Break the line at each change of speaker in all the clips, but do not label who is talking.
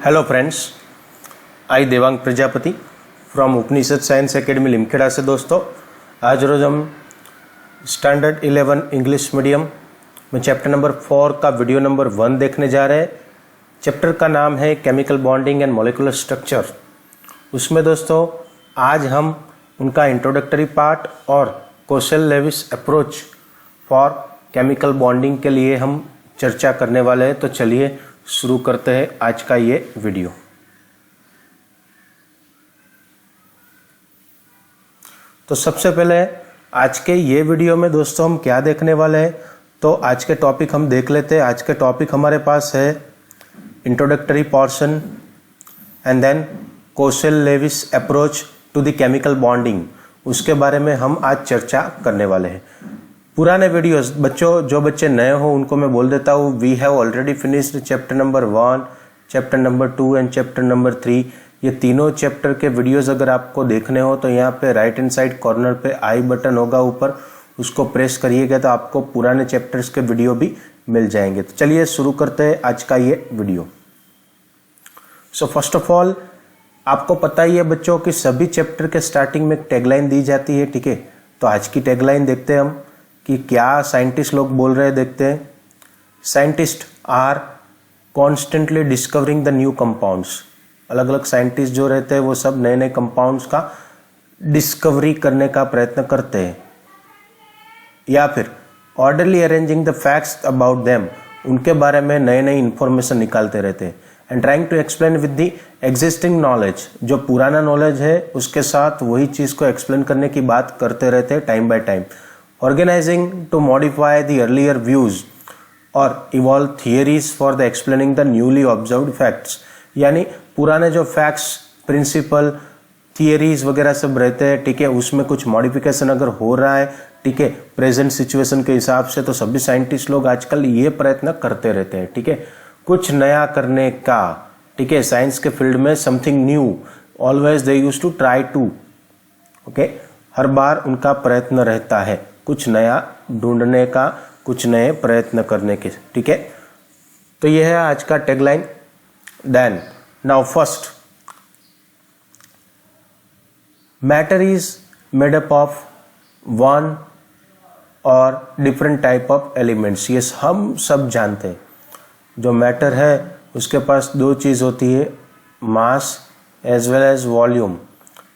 Hello friends, I Devang Prajapati from Upanishad science academy Limkheda से। दोस्तों, आज रोज हम स्टैंडर्ड 11 इंग्लिश मीडियम में चैप्टर नंबर 4 का वीडियो नंबर 1 देखने जा रहे हैं। चैप्टर का नाम है chemical bonding and molecular structure. उसमें दोस्तों आज हम उनका इंट्रोडक्टरी पार्ट और कोशल-लेविस अप्रोच फॉर केमिकल बॉन्डिंग के लिए हम चर्चा करने वाले हैं। तो चलिए शुरू करते हैं आज का ये वीडियो। तो सबसे पहले आज के ये वीडियो में दोस्तों हम क्या देखने वाले हैं, तो आज के टॉपिक हम देख लेते हैं। आज के टॉपिक हमारे पास है introductory portion and then Kossel Lewis approach to the chemical bonding. उसके बारे में हम आज चर्चा करने वाले हैं। पुराने वीडियोस जो बच्चे नए हो उनको मैं बोल देता हूँ, we have already finished chapter number 1, chapter number 2 and chapter number 3। ये तीनों चैप्टर के वीडियोस अगर आपको देखने हो तो यहाँ पे राइट हैंड साइड कॉर्नर पे आई बटन होगा ऊपर, उसको प्रेस करिएगा तो आपको पुराने चैप्टर्स के वीडियो भी मिल जाएंगे। तो चलिए शुरू करते हैं आज का ये video. So first of all आपको पता ही है बच्चों कि सभी चैप्टर के स्टार्टिंग में एक टैगलाइन दी जाती है, ठीक है। तो आज की टैगलाइन देखते हैं हम कि क्या साइंटिस्ट लोग बोल रहे हैं, देखते हैं। Scientist are constantly discovering the new compounds. अलग अलग साइंटिस्ट जो रहते हैं वो सब नए नए कंपाउंड्स का डिस्कवरी करने का प्रयत्न करते हैं, या फिर orderly arranging the facts about them, उनके बारे में नए नए इंफॉर्मेशन निकालते रहते हैं। And trying to explain with the existing knowledge, जो पुराना नॉलेज है उसके साथ वही चीज को एक्सप्लेन करने की बात करते रहते हैं time by time. Organizing to modify the earlier views or evolve theories for the explaining the newly observed facts। यानी पुराने जो फैक्ट्स, प्रिंसिपल, थियरीज वगैरह सब रहते हैं, ठीक है, उसमें कुछ मॉडिफिकेशन अगर हो रहा है, ठीक है, प्रेजेंट सिचुएशन के हिसाब से, तो सभी साइंटिस्ट लोग आजकल ये प्रयत्न करते रहते हैं, ठीक है, कुछ नया करने का, ठीक है। साइंस के फील्ड में something new always they use to try to, okay, हर बार उनका प्रयत्न रहता है कुछ नया ढूंढने का, कुछ नए प्रयत्न करने के, ठीक है। तो यह है आज का tagline. Then now first, matter is made up of one और डिफरेंट टाइप ऑफ एलिमेंट्स। ये हम सब जानते हैं, जो मैटर है उसके पास दो चीज होती है, mass as well as volume.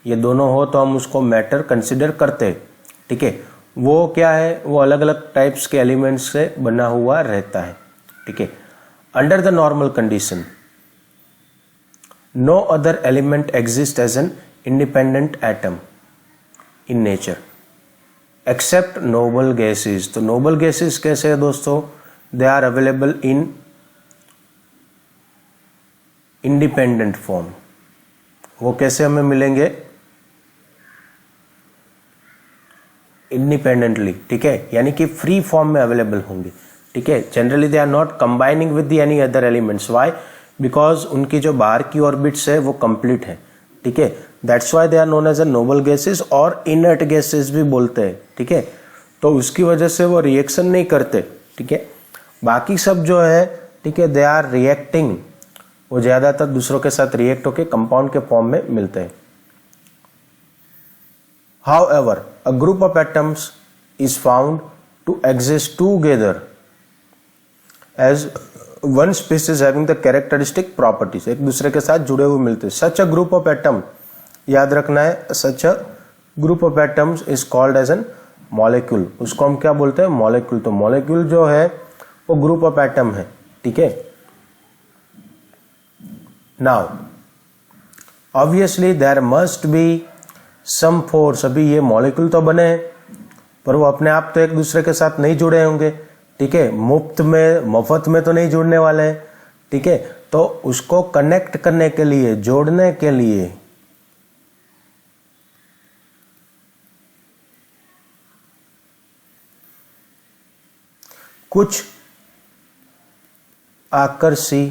ये दोनों हो तो हम उसको मैटर कंसिडर करते हैं, ठीक है। वो क्या है, वो अलग अलग टाइप्स के एलिमेंट्स से बना हुआ रहता है, ठीक है। Under the normal condition no other element exist as an independent atom in nature except noble gases. तो नोबल गैसेस कैसे है दोस्तों, they are available in independent form. वो कैसे हमें मिलेंगे, इंडिपेंडेंटली, ठीक है, यानी कि फ्री फॉर्म में अवेलेबल होंगे, ठीक है। Generally they are not combining with the any other elements. Why? Because उनकी जो बाहर की ऑर्बिट्स है वो कंप्लीट है, ठीक है। That's why they are known as a noble gases और इनर्ट गैसेस भी बोलते हैं, ठीक है। तो उसकी वजह से वो रिएक्शन नहीं करते, ठीक है। बाकी सब जो है, ठीक है, दे आर रिएक्टिंग, वो ज्यादातर दूसरों के साथ रिएक्ट होकर कंपाउंड के फॉर्म में मिलते हैं। However, a group of atoms is found to exist together as one species having the characteristic properties। एक दूसरे के साथ जुड़े हुए मिलते हैं। Such a group of atom, याद रखना है, such a group of atoms is called as an molecule। उसको हम क्या बोलते हैं, मॉलिक्यूल। तो मॉलिक्यूल जो है वो ग्रुप ऑफ एटम है, ठीक है। Now, obviously there must be some force. अभी ये मॉलिक्यूल तो बने हैं पर वो अपने आप तो एक दूसरे के साथ नहीं जुड़े होंगे, ठीक है, मुफ्त में तो नहीं जुड़ने वाले हैं, ठीक है। तो उसको कनेक्ट करने के लिए, जोड़ने के लिए कुछ आकर्षी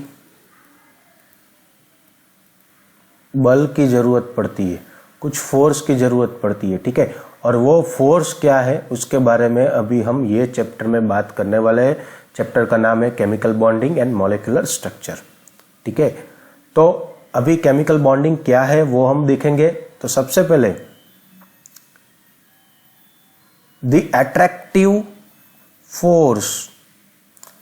बल की जरूरत पड़ती है, कुछ फोर्स की जरूरत पड़ती है, ठीक है। और वो फोर्स क्या है उसके बारे में अभी हम ये चैप्टर में बात करने वाले हैं। चैप्टर का नाम है chemical bonding and molecular structure, ठीक है। तो अभी केमिकल बॉन्डिंग क्या है वो हम देखेंगे। तो सबसे पहले the attractive force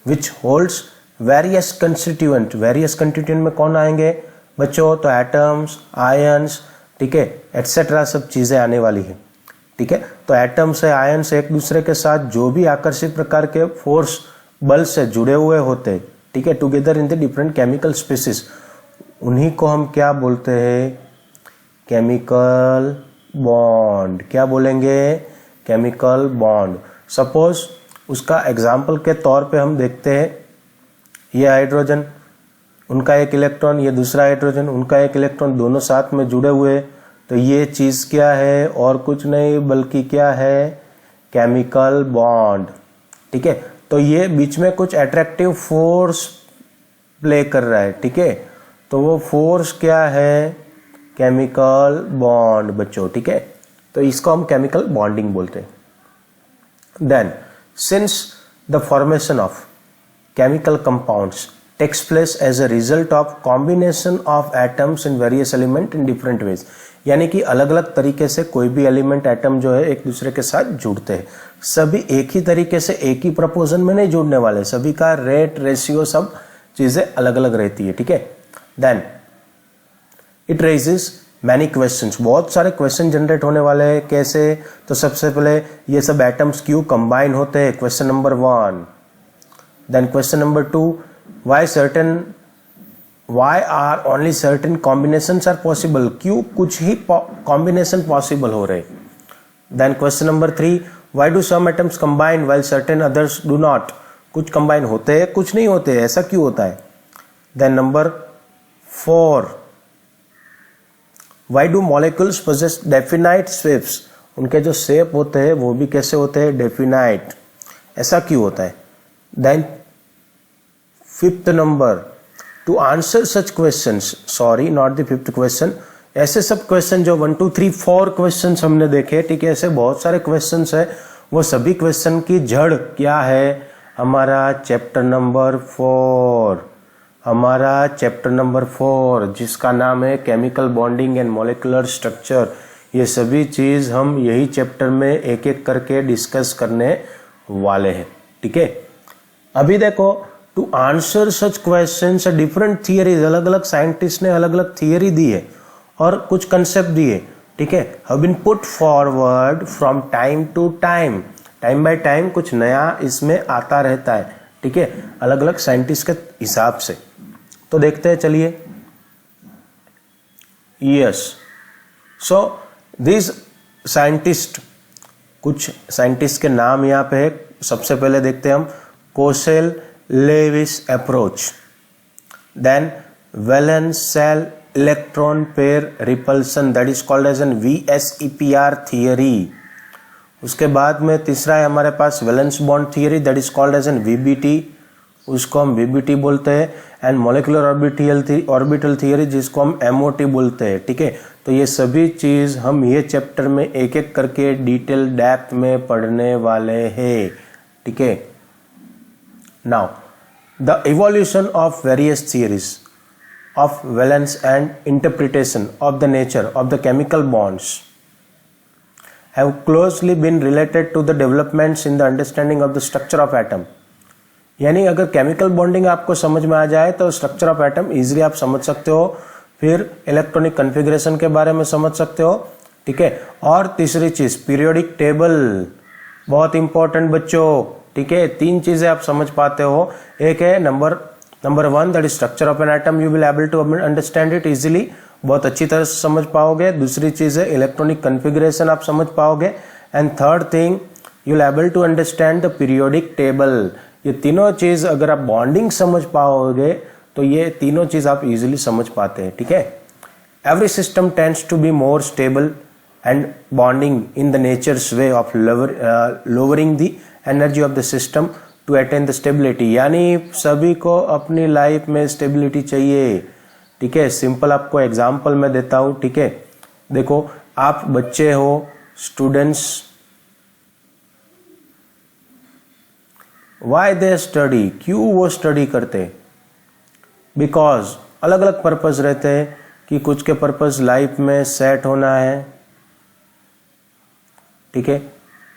which holds various constituent, various constituent में कौन आएंगे बच्चों, तो एटम्स, आयंस, ठीक है, एटसेट्रा सब चीजें आने वाली है, ठीक है। तो एटम्स है, आयंस एक दूसरे के साथ जो भी आकर्षित प्रकार के फोर्स बल से जुड़े हुए होते हैं, ठीक है, together in the different chemical species, उन्हीं को हम क्या बोलते हैं, केमिकल बॉन्ड। क्या बोलेंगे, केमिकल बॉन्ड। सपोज उसका एग्जाम्पल के तौर पे हम देखते हैं, ये हाइड्रोजन, उनका एक इलेक्ट्रॉन, ये दूसरा हाइड्रोजन, उनका एक इलेक्ट्रॉन, दोनों साथ में जुड़े हुए, तो ये चीज क्या है, और कुछ नहीं बल्कि क्या है, केमिकल बॉन्ड, ठीक है। तो ये बीच में कुछ अट्रैक्टिव फोर्स प्ले कर रहा है, ठीक है, तो वो फोर्स क्या है, केमिकल बॉन्ड बच्चों, ठीक है। तो इसको हम केमिकल बॉन्डिंग बोलते हैं। Then since the formation of chemical compounds takes place as a result of combination of atoms in various element in different ways, यानी कि अलग अलग तरीके से कोई भी एलिमेंट एटम जो है एक दूसरे के साथ जुड़ते हैं। सभी एक ही तरीके से एक ही प्रपोजन में नहीं जुड़ने वाले, सभी का रेट, रेशियो, सब चीजें अलग अलग रहती है, ठीक है। Then it raises many questions, बहुत सारे क्वेश्चन जनरेट होने वाले हैं। कैसे, तो सबसे पहले ये सब एटम्स क्यों कंबाइन होते हैं, question number 1। Then question number 2, why are only certain combinations are possible, क्यों कुछ ही combination possible हो रहे। Then question number 3, why do some atoms combine while certain others do not, कुछ combine होते हैं कुछ नहीं होते, ऐसा क्यों होता है। Then number 4, why do molecules possess definite shapes, उनके जो शेप होते हैं वो भी कैसे होते हैं, डेफिनाइट, ऐसा क्यों होता है। Then fifth number, to answer such questions, sorry not the fifth question, ऐसे सब क्वेश्चन जो 1 2 3 4 क्वेश्चंस हमने देखे, ठीक है, ऐसे बहुत सारे क्वेश्चंस है, वो सभी क्वेश्चन की जड़ क्या है, हमारा चैप्टर नंबर 4, हमारा चैप्टर नंबर 4 जिसका नाम है chemical bonding and molecular structure. ये सभी चीज हम यही चैप्टर में एक एक करके डिस्कस करने वाले हैं, ठीक है। अभी देखो, to answer such questions different theories, अलग अलग साइंटिस्ट ने अलग अलग थियरी दी है और कुछ कंसेप्ट दिए, ठीक है, have been put forward from time to time, time by time कुछ नया इसमें आता रहता है, ठीक है, अलग अलग साइंटिस्ट के हिसाब से। तो देखते हैं, चलिए। यस, सो दिस साइंटिस्ट, कुछ साइंटिस्ट के नाम यहाँ पे है। सबसे पहले देखते हैं हम Koshel-Lewis approach, then valence shell electron pair repulsion, that is called as an VSEPR theory। उसके बाद में तीसरा है हमारे पास valence bond theory, that is called as an VBT, उसको हम VBT बोलते हैं। एंड मॉलिक्यूलर ऑर्बिटल थियरी जिसको हम MOT बोलते हैं, ठीक है। तो ये सभी चीज हम ये चैप्टर में एक एक करके डिटेल डेप्थ में पढ़ने वाले हैं, ठीक है। Now the evolution of various theories of valence and interpretation of the nature of the chemical bonds have closely been related to the developments in the understanding of the structure of atom. यानी अगर chemical bonding आपको समझ में आ जाए तो structure of atom easily आप समझ सकते हो, फिर इलेक्ट्रॉनिक कॉन्फ़िगरेशन के बारे में समझ सकते हो, ठीक है। और तीसरी चीज पीरियोडिक टेबल, बहुत इंपॉर्टेंट बच्चों, ठीक है। तीन चीजें आप समझ पाते हो, एक है number 1 that is structure of an atom, you will able to understand it easily, बहुत अच्छी तरह से समझ पाओगे। दूसरी चीज है इलेक्ट्रॉनिक कॉन्फ़िगरेशन, आप समझ पाओगे। And third thing, you will able to understand the periodic table. ये तीनों चीज अगर आप बॉन्डिंग समझ पाओगे तो ये तीनों चीज आप इजीली समझ पाते हैं, ठीक है। Every system tends to be more stable and bonding in the nature's way of lowering the energy of the system to attain the stability. यानी सभी को अपनी लाइफ में स्टेबिलिटी चाहिए, ठीक है। सिंपल आपको एग्जांपल मैं देता हूं, ठीक है। देखो, आप बच्चे हो, स्टूडेंट्स, वाई दे स्टडी, क्यों वो स्टडी करते, बिकॉज अलग अलग पर्पस रहते हैं कि कुछ के पर्पस लाइफ में सेट होना है, ठीक है,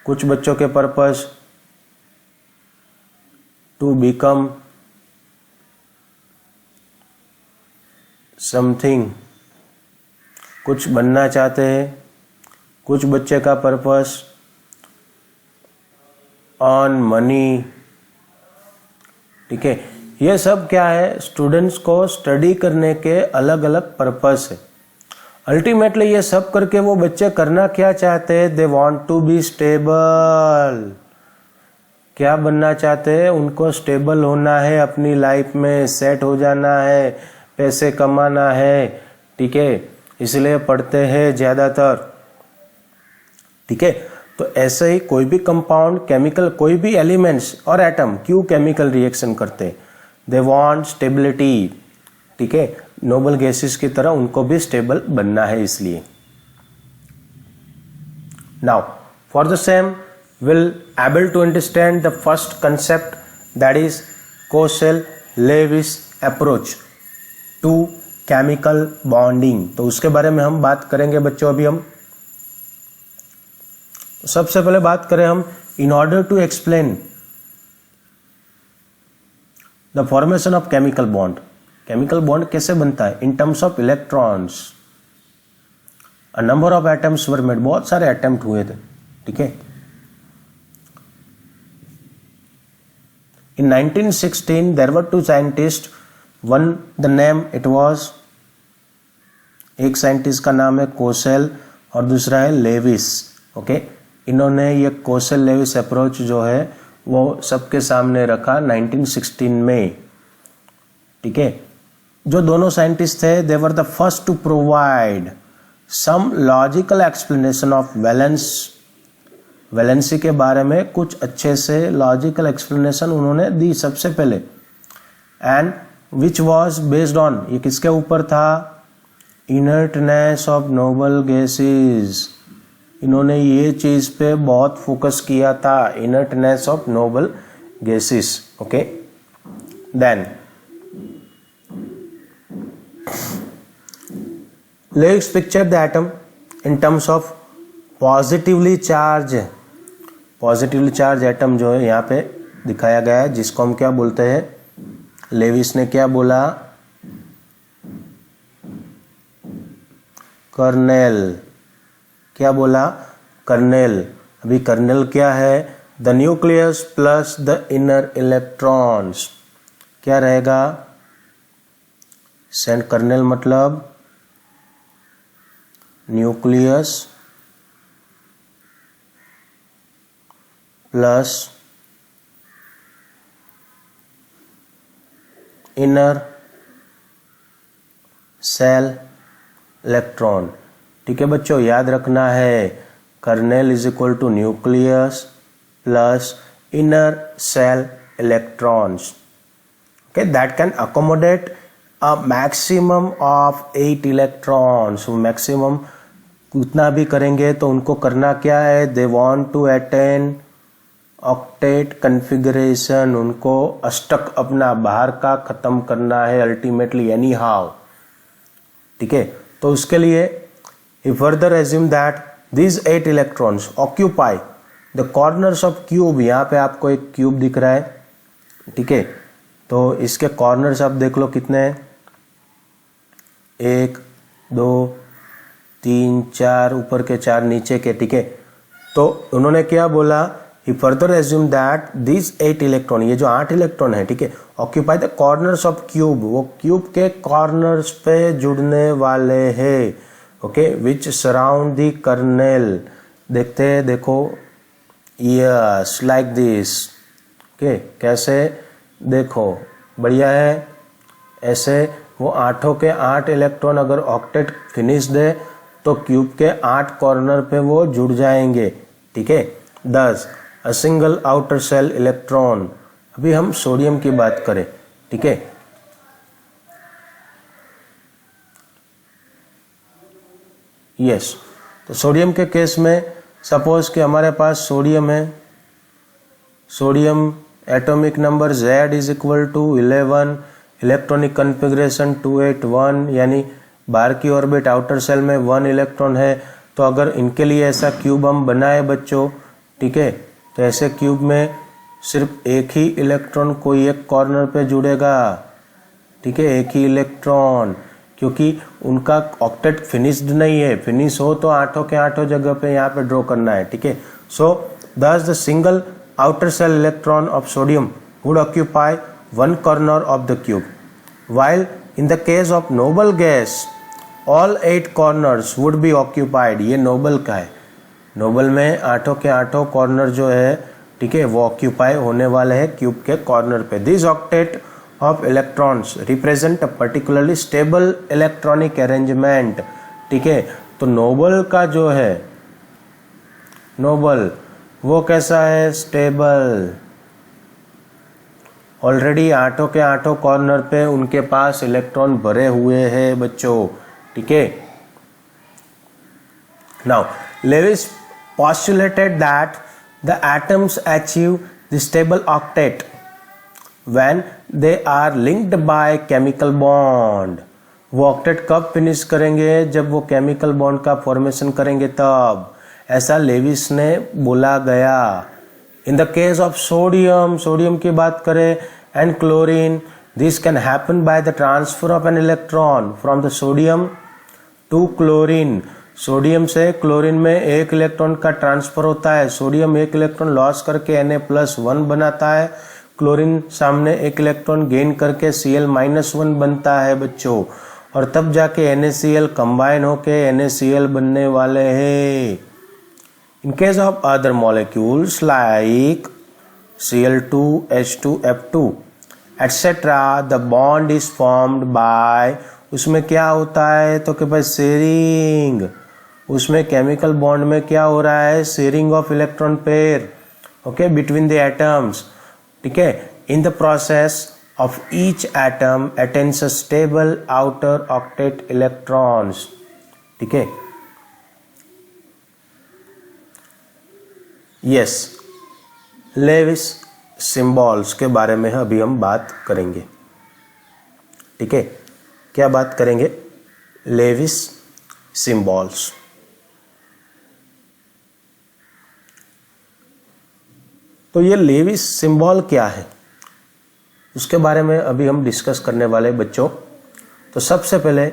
कुछ बच्चों के पर्पस टू बिकम समथिंग, कुछ बनना चाहते हैं, कुछ बच्चे का पर्पस ऑन मनी, ठीक है। ये सब क्या है, स्टूडेंट्स को स्टडी करने के अलग अलग पर्पस है। अल्टीमेटली ये सब करके वो बच्चे करना क्या चाहते हैं, they want to be stable. क्या बनना चाहते हैं, उनको स्टेबल होना है, अपनी लाइफ में सेट हो जाना है, पैसे कमाना है, ठीक है, इसलिए पढ़ते हैं ज्यादातर, ठीक है। तो ऐसे ही कोई भी कंपाउंड, केमिकल, कोई भी एलिमेंट्स और एटम क्यों केमिकल रिएक्शन करते हैं, दे वांट स्टेबिलिटी, ठीक है। नोबल गैसेस की तरह उनको भी स्टेबल बनना है, इसलिए। Now for the same will able to understand the first concept, that is Kossel Lewis approach to chemical bonding. तो उसके बारे में हम बात करेंगे बच्चों। अभी हम सबसे पहले बात करें हम, in order to explain the formation of chemical bond. Chemical bond कैसे बनता है, in terms of electrons, a number of atoms were made, बहुत सारे अटेम्प्ट हुए थे, ठीक है। In 1916 there were two scientist, one the name it was, एक साइंटिस्ट का नाम है कोसेल और दूसरा है लेविस, ओके। इन्होंने ये कोसेल-लेविस अप्रोच जो है वो सबके सामने रखा 1916 में, ठीक है। जो दोनों साइंटिस्ट थे, they were the first to provide some logical explanation of valency के बारे में कुछ अच्छे से लॉजिकल एक्सप्लेनेशन उन्होंने दी सबसे पहले, and which was based on, ये किसके ऊपर था, इनर्टनेस ऑफ नोबल गैसेस। इन्होंने ये चीज पे बहुत फोकस किया था, inertness of noble gases, okay. Then let's picture the atom in terms of positively charge. Positively charge atom जो है यहाँ पे दिखाया गया है, जिसको हम क्या बोलते हैं, लेविस ने क्या बोला, कर्नेल, क्या बोला, कर्नेल। अभी कर्नेल क्या है, the nucleus plus the inner electrons, क्या रहेगा, सेंट कर्नेल मतलब nucleus plus inner shell electron, ठीक है बच्चों, याद रखना है, kernel is equal to nucleus plus inner shell electrons, okay, that can accommodate a maximum of 8 electrons. Maximum उतना भी करेंगे तो उनको करना क्या है, they want to attain octet configuration, उनको अष्टक अपना बाहर का खत्म करना है अल्टीमेटली, एनी हाउ, ठीक है। तो उसके लिए he further assume that these 8 electrons occupy the corners of cube। यहाँ पे आपको एक क्यूब दिख रहा है, ठीक है, तो इसके कॉर्नर्स आप देख लो कितने हैं, 1 2 3 4, ऊपर के 4 नीचे के, ठीक है। तो उन्होंने क्या बोला, he further assume that these 8 electron, ये जो 8 इलेक्ट्रॉन है, ठीक है, occupy the corners of cube, वो क्यूब के कॉर्नर्स पे जुड़ने वाले हैं, okay, which surround the kernel. देखते हैं, देखो, यस, लाइक दिस, ओके, कैसे, देखो, बढ़िया है, ऐसे वो 8 के 8 इलेक्ट्रॉन अगर ऑक्टेट फिनिश दे तो क्यूब के 8 कॉर्नर पे वो जुड़ जाएंगे, ठीक है। 10 a single outer cell electron. अभी हम सोडियम की बात करें, ठीक है, यस, तो सोडियम के केस में सपोज कि हमारे पास सोडियम है, sodium atomic number Z is equal to 11, electronic configuration 281, यानी बाहर की ऑर्बिट आउटर सेल में 1 इलेक्ट्रॉन है। तो अगर इनके लिए ऐसा क्यूब हम बनाए बच्चों, ठीक है, तो ऐसे क्यूब में सिर्फ एक ही इलेक्ट्रॉन कोई एक कॉर्नर पे जुड़ेगा, ठीक है, एक ही इलेक्ट्रॉन, क्योंकि उनका ऑक्टेट फिनिश्ड नहीं है। फिनिश हो तो आठों के आठों जगह पे यहाँ पे ड्रॉ करना है, ठीक है। सो thus the single outer cell electron of sodium would occupy one corner of the cube, while in the case of noble gas all 8 corners would be occupied। ये नोबल का है, नोबल में आठों के आठों कॉर्नर जो है, ठीक है, वो ऑक्यूपाई होने वाले हैं क्यूब के कॉर्नर पे। This octet of electrons represent a particularly stable electronic arrangement, ठीक है। तो नोबल का जो है, नोबल वो कैसा है, स्टेबल। ऑलरेडी आठों के आठों कॉर्नर पे उनके पास इलेक्ट्रॉन भरे हुए हैं बच्चों, ठीक है। Now Lewis postulated that the atoms achieve the stable octet when they are linked by chemical bond। वो ऑक्टेट कब फिनिश करेंगे, जब वो केमिकल बॉन्ड का फॉर्मेशन करेंगे तब, ऐसा लेविस ने बोला गया। In the case of sodium, sodium की बात करें, and chlorine, this can happen by the transfer of an electron from the sodium to chlorine. Sodium से क्लोरीन में एक इलेक्ट्रॉन का ट्रांसफर होता है। सोडियम एक इलेक्ट्रॉन लॉस करके Na+1 बनाता है, क्लोरीन सामने एक इलेक्ट्रॉन गेन करके Cl-1 बनता है बच्चों, और तब जाके NaCl कंबाइन होके NaCl बनने वाले हैं। In case of other molecules like Cl2, H2, F2 etcetera, the bond is formed by, उसमें क्या होता है तो कि भाई शेयरिंग, उसमें केमिकल बॉन्ड में क्या हो रहा है, sharing of electron pair, okay, between the atoms, ठीक है। In the process of each atom attains a stable outer octet electrons, ठीक है। यस, लेविस सिंबल्स के बारे में अभी हम बात करेंगे, ठीक है। क्या बात करेंगे, लेविस सिंबल्स। तो ये लेविस सिंबल क्या है, उसके बारे में अभी हम डिस्कस करने वाले बच्चों। तो सबसे पहले,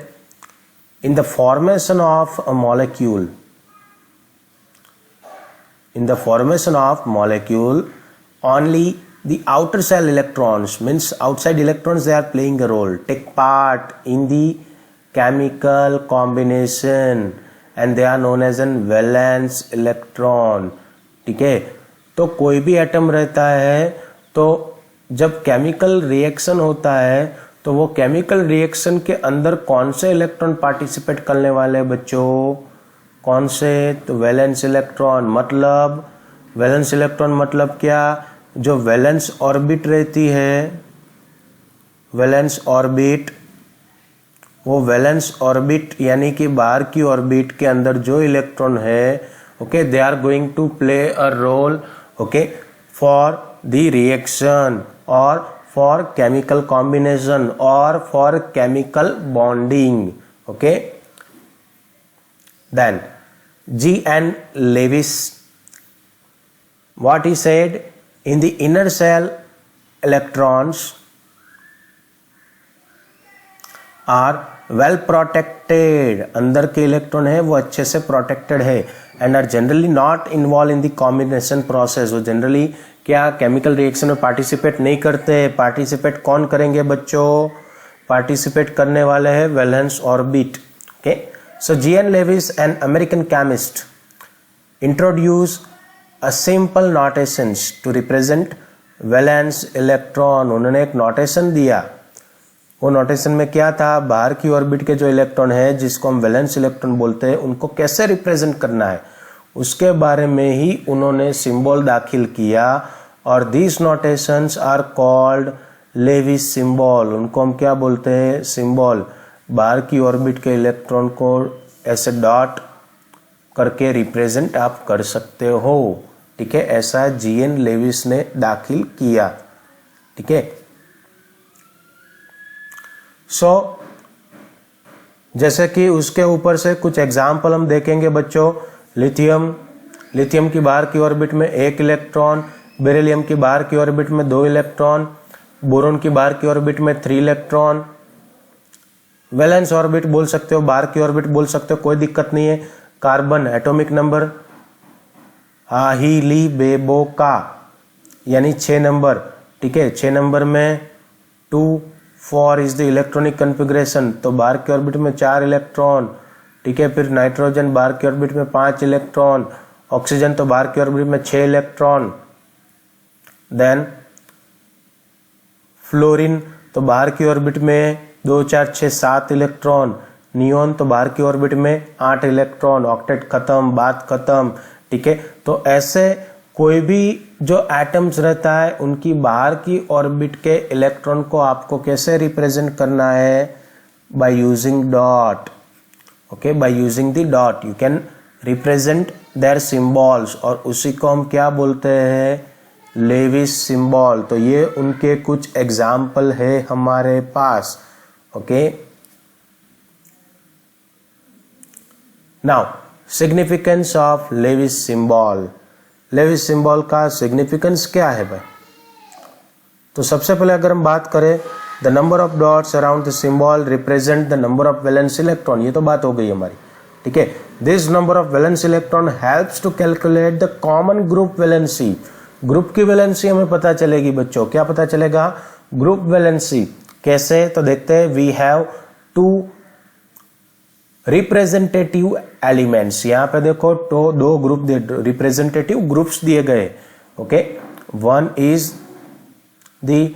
in the formation of a molecule, in the formation of molecule only the outer cell electrons, means outside electrons, they are playing a role, take part in the chemical combination and they are known as an valence electron, ठीक है। तो कोई भी atom रहता है, तो जब chemical reaction होता है तो वो केमिकल रिएक्शन के अंदर कौन से इलेक्ट्रॉन पार्टिसिपेट करने वाले हैं बच्चों, कौन से, तो वैलेंस इलेक्ट्रॉन। मतलब वैलेंस इलेक्ट्रॉन मतलब क्या, जो वैलेंस ऑर्बिट रहती है, वैलेंस ऑर्बिट, वो वैलेंस ऑर्बिट यानी कि बाहर की ऑर्बिट के अंदर जो इलेक्ट्रॉन है, okay, they are going to play a role, okay, for the reaction और फॉर केमिकल कॉम्बिनेशन और for chemical bonding, okay. Then G.N. Lewis, what he said, in the inner cell electrons are well protected, अंदर के electron है वो अच्छे से protected है, and are generally not involved in the combination process। वो generally क्या केमिकल रिएक्शन में पार्टिसिपेट नहीं करते। पार्टिसिपेट कौन करेंगे बच्चों, पार्टिसिपेट करने वाले हैं valence orbit, okay. So G.N. Lewis, an American chemist, introduced a simple notations to represent valence electron। उन्होंने एक नोटेशन दिया, वो नोटेशन में क्या था, बाहर की ऑर्बिट के जो इलेक्ट्रॉन है जिसको हम वैलेंस इलेक्ट्रॉन बोलते हैं, उनको कैसे रिप्रेजेंट करना है उसके बारे में ही उन्होंने सिंबल दाखिल किया, और this notations are called Lewis symbol. उनको हम क्या बोलते हैं, सिंबल। बाहर की ऑर्बिट के इलेक्ट्रॉन को ऐसे डॉट करके रिप्रेजेंट आप कर सकते हो, ठीक है। ऐसा G.N. लेविस ने दाखिल किया, ठीक है। सो जैसे कि उसके ऊपर से कुछ एग्जाम्पल हम देखेंगे बच्चों। लिथियम की बाहर की ऑर्बिट में 1 इलेक्ट्रॉन, बेरिलियम की बाहर की ऑर्बिट में 2 इलेक्ट्रॉन, बोरोन की बाहर की ऑर्बिट में 3 इलेक्ट्रॉन। वैलेंस ऑर्बिट बोल सकते हो, बाहर की ऑर्बिट बोल सकते हो, कोई दिक्कत नहीं है। कार्बन एटॉमिक नंबर ही बे बो का यानी 6 नंबर, ठीक है। 6 नंबर में 2 4 इज द इलेक्ट्रॉनिक कॉन्फ़िगरेशन, तो बाहर की ऑर्बिट में 4 इलेक्ट्रॉन, ठीक है। फिर नाइट्रोजन बाहर की ऑर्बिट में 5 इलेक्ट्रॉन, ऑक्सीजन तो बाहर की ऑर्बिट में 6 इलेक्ट्रॉन। देन फ्लोरीन तो बाहर की ऑर्बिट में 2 4 6 7 इलेक्ट्रॉन। नियोन तो बाहर की ऑर्बिट में 8 इलेक्ट्रॉन। ऑक्टेट खत्म, बात खत्म, ठीक है। तो ऐसे कोई भी जो एटम्स रहता है उनकी बाहर की ऑर्बिट के इलेक्ट्रॉन को आपको कैसे रिप्रेजेंट करना है? By using dot, okay, by using the dot you can represent their symbols, और उसी को हम क्या बोलते हैं? Lewis symbol. तो ये उनके कुछ एग्जाम्पल है हमारे पास, okay. Now significance of Lewis symbol. Lewis symbol का सिग्निफिकेंस क्या है भाई? तो सबसे पहले अगर हम बात करें, the number of dots around the symbol represent the number of valence electron, ये तो बात हो गई हमारी, ठीक है। This number of valence electron helps to calculate the common group valency. Group की वैलेंसी हमें पता चलेगी बच्चों, क्या पता चलेगा? Group valency. कैसे? तो देखते हैं। वी हैव 2 रिप्रेजेंटेटिव एलिमेंट्स, यहां पे देखो तो 2 ग्रुप रिप्रेजेंटेटिव ग्रुप्स दिए गए, okay. One is the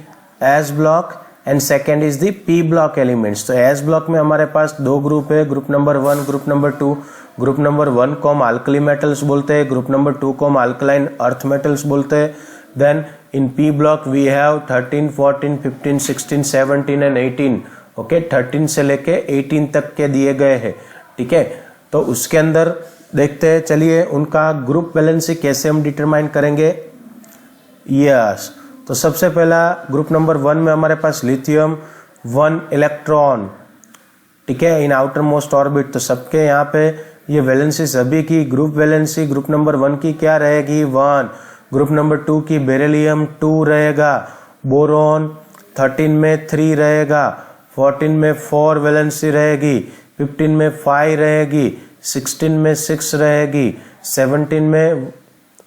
S block and second is the P block elements. तो एस ब्लॉक में हमारे पास 2 ग्रुप है, group number 1, group number 2। Group number 1 को हम अल्कली मेटल्स बोलते हैं, ग्रुप नंबर 2 को हम अल्कलाइन अर्थ मेटल्स बोलते हैं। Then in P block we have 13, 14, 15, 16, 17 and 18, okay. 13 से लेके 18 तक के दिए गए हैं, ठीक है। तो उसके अंदर देखते हैं, चलिए उनका ग्रुप वैलेंसी कैसे हम डिटरमाइन करेंगे। यस, तो सबसे पहला ग्रुप नंबर 1 में हमारे पास लिथियम 1 इलेक्ट्रॉन, ठीक है, इन आउटर मोस्ट ऑर्बिट। तो सबके यहाँ पे ये वैलेंसी सभी की ग्रुप वैलेंसी ग्रुप नंबर 1 की क्या रहेगी? 1। ग्रुप नंबर 2 की बेरिलियम 2 रहेगा, बोरोन 13 में 3 रहेगा, 14 में 4 वैलेंसी रहेगी, 15 में 5 रहेगी, 16 में 6 रहेगी, 17 में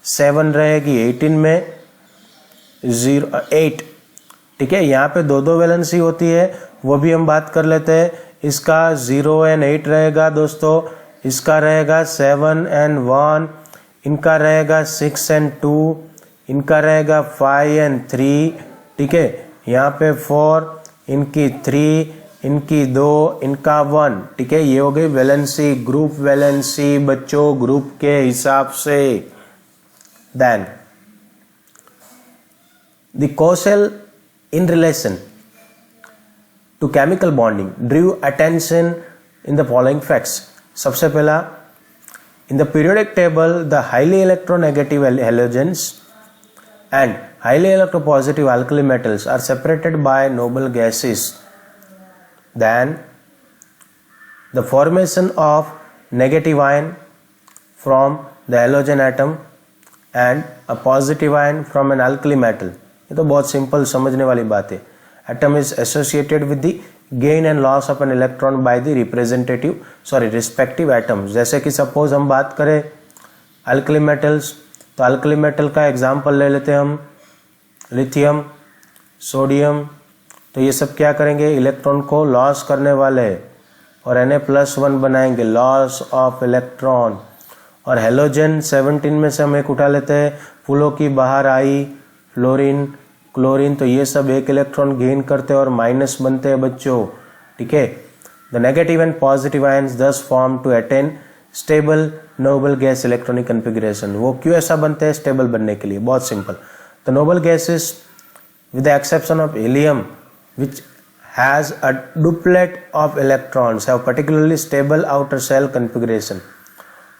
7 रहेगी, 18 में 8, ठीक है। यहाँ पे 2 वैलेंसी होती है, वो भी हम बात कर लेते हैं। इसका 0 एंड 8 रहेगा दोस्तों, इसका रहेगा 7 एंड 1, इनका रहेगा 6 एंड 2, इनका रहेगा 5 एंड 3, ठीक है। यहाँ पे 4, इनकी 3, इनकी 2, इनका 1, ठीक है। ये हो गई वैलेंसी, ग्रुप वैलेंसी बच्चों ग्रुप के हिसाब से। Then the Kossel in relation to chemical bonding drew attention in the following facts. सबसे पहला, in the periodic table the highly electronegative halogens and highly electropositive alkali metals are separated by noble gases. Then the formation of negative ion from the halogen atom and a positive ion from an alkali metal. ये तो बहुत simple समझने वाली बात है। Atom is associated with the gain and loss of an electron by the respective atoms. जैसे कि suppose हम बात करें अल्कली मेटल्स, तो अल्कली मेटल का एग्जाम्पल ले लेते हैं हम, लिथियम, सोडियम। तो ये सब क्या करेंगे? इलेक्ट्रॉन को लॉस करने वाले हैं और Na+1 बनाएंगे, लॉस ऑफ इलेक्ट्रॉन। और हेलोजन 17 में से हम एक उठा लेते हैं, फूलों की बाहर आई, फ्लोरीन, क्लोरीन। तो ये सब एक इलेक्ट्रॉन गेन करते हैं और माइनस बनते हैं बच्चों, ठीक है। The negative and positive ions thus form to attain stable noble gas electronic configuration. वो क्यों ऐसा बनते हैं? स्टेबल बनने के लिए। बहुत simple. The noble gases with the exception of helium which has a duplet of electrons have particularly stable outer shell configuration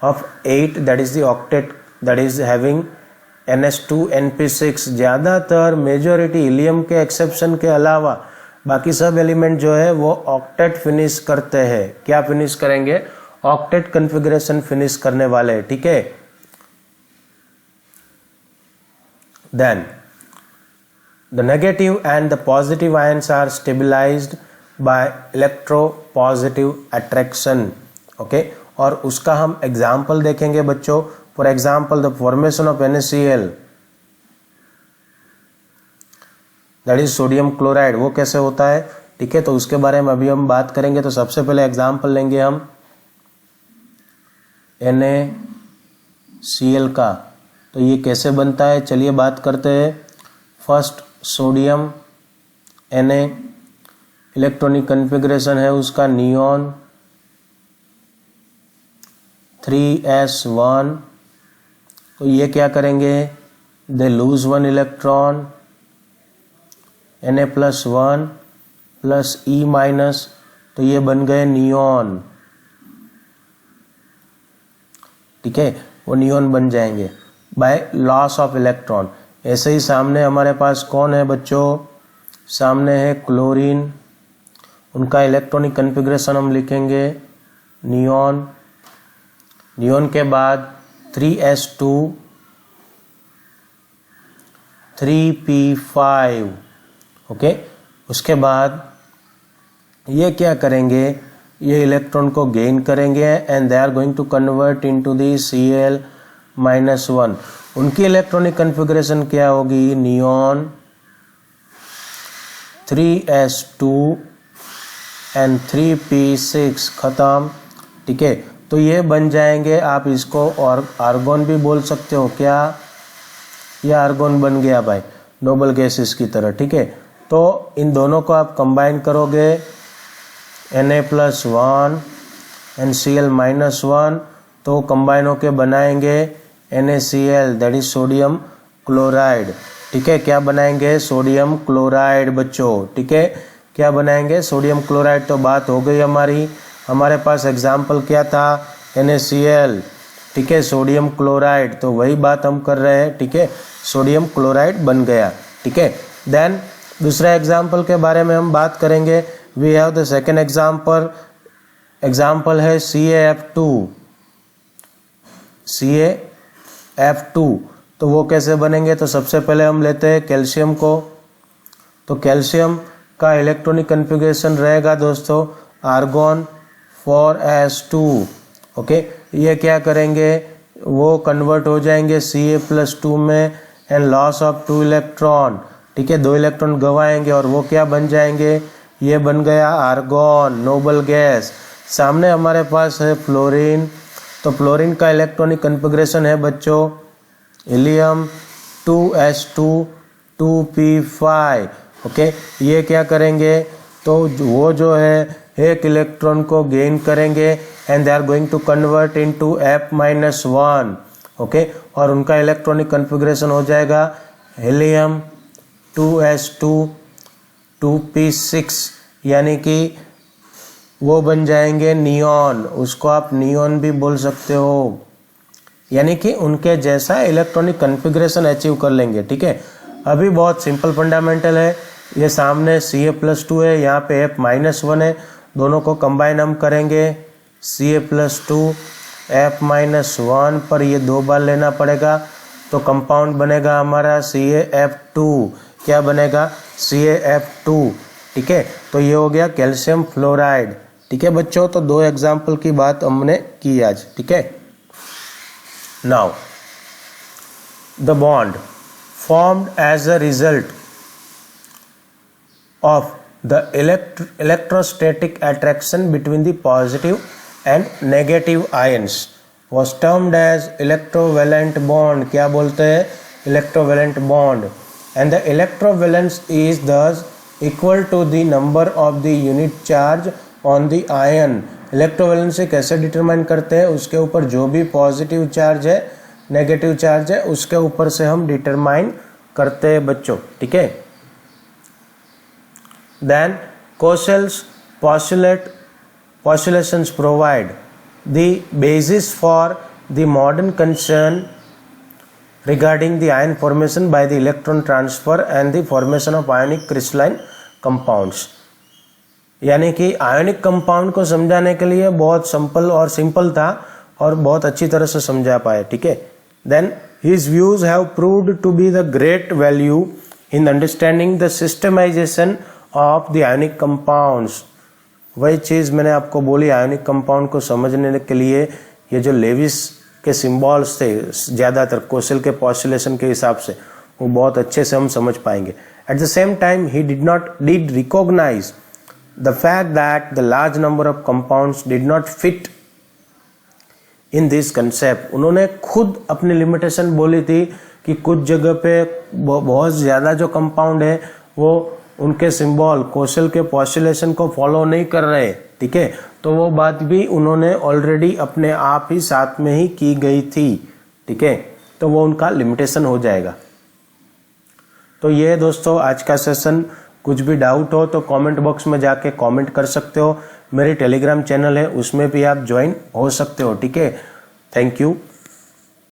of 8, that is the octet, that is having ns2 np6। ज़्यादातर majority helium के exception के अलावा बाकी सब element जो है वो octet finish करते हैं। क्या फिनिश करेंगे? ऑक्टेट कॉन्फ़िगरेशन फिनिश करने वाले, ठीक है। Then the negative and the positive ions are stabilised by electropositive attraction, okay. और उसका हम एग्जाम्पल देखेंगे बच्चों। For example the formation of NaCl, that is sodium chloride, वो कैसे होता है, ठीक है। तो उसके बारे में अभी हम बात करेंगे। तो सबसे पहले एग्जाम्पल लेंगे हम NaCl का। तो ये कैसे बनता है, चलिए बात करते हैं। First sodium Na, electronic configuration है उसका नियॉन 3s1। तो ये क्या करेंगे, they lose 1 electron, Na+1 plus E-, तो ये बन गए नियॉन, ठीक है। वो नियॉन बन जाएंगे बाय लॉस ऑफ इलेक्ट्रॉन। ऐसे ही सामने हमारे पास कौन है बच्चों, सामने है क्लोरीन। उनका इलेक्ट्रॉनिक कॉन्फ़िगरेशन हम लिखेंगे नियॉन, नियॉन के बाद 3s2 3p5, ओके। उसके बाद ये क्या करेंगे, ये इलेक्ट्रॉन को गेन करेंगे and they are going to convert into the Cl-1। उनकी इलेक्ट्रॉनिक कॉन्फ़िगरेशन क्या होगी, नियॉन 3s2 एंड 3p6, खत्म, ठीक है। तो ये बन जाएंगे, आप इसको और आर्गोन भी बोल सकते हो। क्या, ये आर्गोन बन गया भाई, नोबल गैसेस की तरह, ठीक है। तो इन दोनों को आप कंबाइन करोगे Na+1 एंड Cl-1, तो कंबाइन होके बनाएंगे NaCl, that is sodium chloride, ठीक है। क्या बनाएंगे, सोडियम क्लोराइड बच्चों, ठीक है। क्या बनाएंगे, सोडियम क्लोराइड। तो बात हो गई हमारी। हमारे पास एग्जाम्पल क्या था, NaCl, ठीक है, सोडियम क्लोराइड। तो वही बात हम कर रहे हैं, ठीक है, सोडियम क्लोराइड बन गया, ठीक है। देन दूसरा एग्जाम्पल के बारे में हम बात करेंगे। We have the second example, example है CaF2, CaF2। तो वो कैसे बनेंगे, तो सबसे पहले हम लेते हैं कैल्शियम को। तो कैल्शियम का इलेक्ट्रॉनिक कॉन्फ़िगरेशन रहेगा दोस्तों आर्गोन 4s2, ओके। ये क्या करेंगे, वो कन्वर्ट हो जाएंगे Ca+2 में एंड लॉस ऑफ 2 इलेक्ट्रॉन, ठीक है, 2 इलेक्ट्रॉन गवाएंगे और वो क्या बन जाएंगे, ये बन गया आर्गोन, नोबल गैस। सामने हमारे पास है फ्लोरीन। तो फ्लोरीन का इलेक्ट्रॉनिक कॉन्फ़िगरेशन है बच्चों हीलियम 2s2 2p5, ओके। ये क्या करेंगे, तो वो जो है एक इलेक्ट्रॉन को गेन करेंगे and they are going to convert into F-1, okay. और उनका इलेक्ट्रॉनिक कॉन्फ़िगरेशन हो जाएगा हीलियम 2s2 2p6, यानी कि वो बन जाएंगे नियॉन। उसको आप नियॉन भी बोल सकते हो, यानी कि उनके जैसा इलेक्ट्रॉनिक कॉन्फ़िगरेशन अचीव कर लेंगे, ठीक है। अभी बहुत सिंपल फंडामेंटल है। ये सामने Ca+2 है, यहाँ पे F-1 है, दोनों को कंबाइन हम करेंगे Ca+2 F-1 पर ये 2 बार लेना पड़ेगा। तो कंपाउंड बनेगा हमारा CaF2। क्या बनेगा, CaF2, ठीक है। तो ये हो गया कैल्शियम फ्लोराइड, ठीक है बच्चों। तो 2 एग्जाम्पल की बात हमने की आज, ठीक है। Now the bond formed as a result of the electrostatic attraction between the positive and negative ions was termed as electrovalent bond। क्या बोलते हैं, electrovalent bond। and the electrovalence is thus equal to the number of the unit charge on the ion। Electrovalency कैसे determine करते हैं, उसके ऊपर जो भी पॉजिटिव चार्ज है नेगेटिव चार्ज है उसके ऊपर से हम डिटरमाइन करते हैं बच्चों, ठीक है। Then Kossel's postulations provide the basis for the modern concern regarding the ion formation by the electron transfer and the formation of ionic crystalline compounds, यानी कि आयोनिक कंपाउंड को समझाने के लिए बहुत सिंपल था और बहुत अच्छी तरह से समझा पाए, ठीक है। Then his views have proved to be the great value in understanding the systematization of the ionic compounds. वही चीज मैंने आपको बोली, आयोनिक कंपाउंड को समझने के लिए ये जो लेविस के सिंबल्स थे ज्यादातर कोसेल के पॉस्टुलेशन के हिसाब से, वो बहुत अच्छे से हम समझ पाएंगे। At the same time he did recognize the fact that the large number of compounds did not fit in this concept। उन्होंने खुद अपनी लिमिटेशन बोली थी कि कुछ जगह पे बहुत ज्यादा जो कंपाउंड है वो उनके सिंबल कोसेल के पॉस्टुलेशन को फॉलो नहीं कर रहे, ठीक है। तो वो बात भी उन्होंने ऑलरेडी अपने आप ही साथ में ही की गई थी, ठीक है। तो वो उनका लिमिटेशन हो जाएगा। तो ये दोस्तों आज का सेशन। कुछ भी डाउट हो तो कमेंट बॉक्स में जाके कमेंट कर सकते हो। मेरी टेलीग्राम चैनल है, उसमें भी आप ज्वाइन हो सकते हो, ठीक है। Thank you.